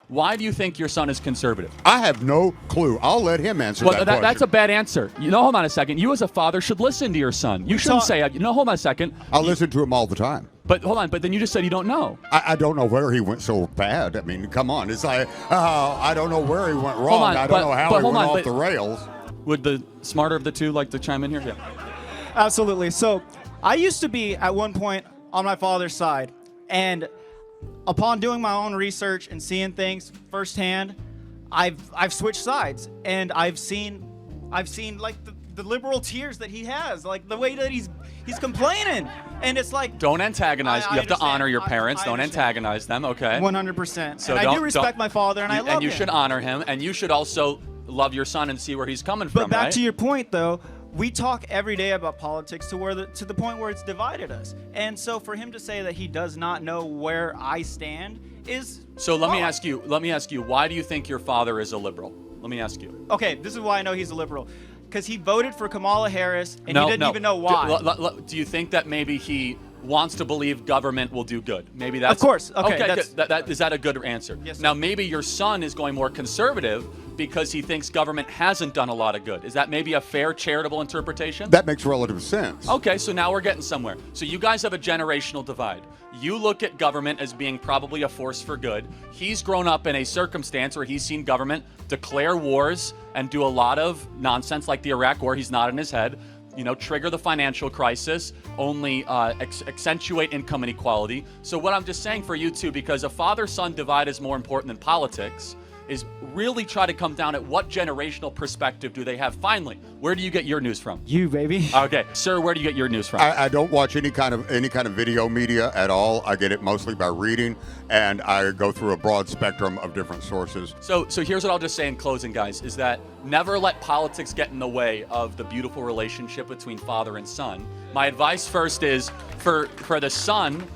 why do you think your son is conservative? I have no clue. I'll let him answer that question. That's a bad answer. Hold on a second. You as a father should listen to your son. You shouldn't say, hold on a second. I listen to him all the time. But hold on, but then you just said you don't know. I don't know where he went so bad. I mean, come on. It's like, I don't know where he went wrong. I don't know how he went off the rails. Would the smarter of the two like to chime in here? Yeah. Absolutely. So I used to be at one point on my father's side, and upon doing my own research and seeing things firsthand, I've switched sides, and I've seen like the liberal tears that he has, like the way that he's complaining, and it's like, don't antagonize. You have to honor your parents. Don't antagonize them. Okay. 100%. So and I do respect my father, and I love him. And you should honor him, and you should also love your son and see where he's coming from. But back to your point, though. We talk every day about politics to the point where it's divided us. And so for him to say that he does not know where I stand is So let me ask you, why do you think your father is a liberal? Let me ask you. Okay, this is why I know he's a liberal. Because he voted for Kamala Harris, and he didn't even know why. Do you think that maybe he wants to believe government will do good? Maybe that's... Of course. Okay, is that a good answer? Yes, sir. Now, maybe your son is going more conservative because he thinks government hasn't done a lot of good. Is that maybe a fair, charitable interpretation? That makes relative sense. Okay, so now we're getting somewhere. So you guys have a generational divide. You look at government as being probably a force for good. He's grown up in a circumstance where he's seen government declare wars and do a lot of nonsense like the Iraq War. He's not in his head. Trigger the financial crisis, only accentuate income inequality. So what I'm just saying for you two, because a father-son divide is more important than politics, is really try to come down at what generational perspective do they have. Finally, where do you get your news from? You, baby. Okay, sir, where do you get your news from? I don't watch any kind of video media at all. I get it mostly by reading, and I go through a broad spectrum of different sources. So here's what I'll just say in closing, guys, is that never let politics get in the way of the beautiful relationship between father and son. My advice first is for the son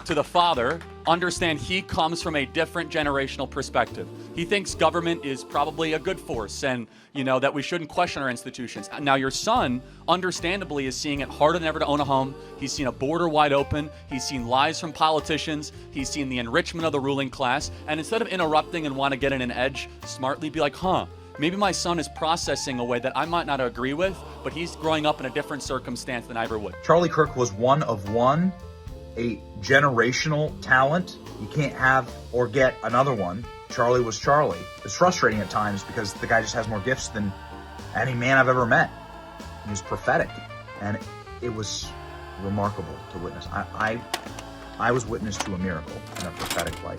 to the father, understand he comes from a different generational perspective. He thinks government is probably a good force and, that we shouldn't question our institutions. Now, your son, understandably, is seeing it harder than ever to own a home. He's seen a border wide open. He's seen lies from politicians. He's seen the enrichment of the ruling class. And instead of interrupting and want to get in an edge, smartly be like, maybe my son is processing a way that I might not agree with, but he's growing up in a different circumstance than I ever would. Charlie Kirk was one of one, a generational talent. You can't have or get another one. Charlie was Charlie. It's frustrating at times because the guy just has more gifts than any man I've ever met. He was prophetic, and it was remarkable to witness. I was witness to a miracle in a prophetic light.